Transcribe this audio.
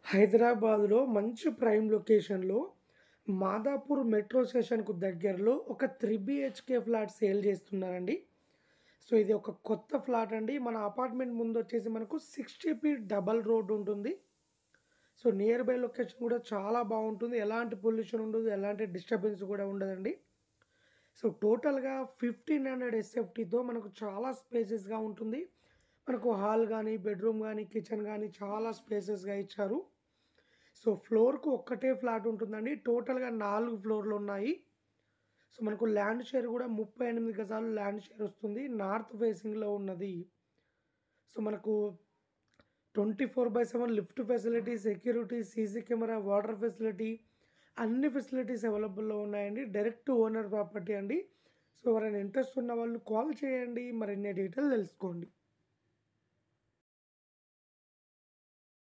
హైదరాబాద్‌లో మంచి ప్రైమ్ లొకేషన్‌లో మాదాపూర్ మెట్రో స్టేషన్‌కు దగ్గరలో ఒక 3 బీహెచ్‌కే ఫ్లాట్ సేల్ చేస్తున్నారండి. సో, ఇది ఒక కొత్త ఫ్లాట్ అండి. మన అపార్ట్‌మెంట్ ముందొచ్చేసి మనకు 60 ఫీట్ డబల్ రోడ్ ఉంటుంది. సో, నియర్ బై లొకేషన్ కూడా చాలా బావుంటుంది. ఎలాంటి పొల్యూషన్ ఉండదు. ఎలాంటి డిస్టర్బెన్స్ కూడా ఉండదండి. సో, టోటల్‌గా 1500 ఎస్ఎఫ్‌టీతో మనకు చాలా స్పేసెస్‌గా ఉంటుంది. మనకు హాల్ గాని, బెడ్‌రూమ్ గాని, కిచెన్ గాని చాలా స్పేసెస్‌గా ఇచ్చారు. సో, ఫ్లోర్‌కు ఒక్కటే ఫ్లాట్ ఉంటుందండి. టోటల్‌గా 4 ఫ్లోర్‌లున్నాయి. సో, మనకు ల్యాండ్ షేర్ గూడా 38 గజాలు ల్యాండ్ షేర్ ఒస్తుంది. నార్త్ ఫేసింగ్‌లో ఉన్నది. సో, మనకు 24/7 lift facility, security, CC camera, water facility అన్ని ఫెసిలిటీస్ అవైలబుల్‌లో ఉన్నాయండి. డైరెక్ట్ ఓనర్ ప్రాపర్టీ అండి. సో, ఎవరైనా ఇంట్రెస్ట్ ఉన్న వాళ్ళు కాల్ చేయండి. మరిన్ని డీటెయిల్ తెలుసుకోండి.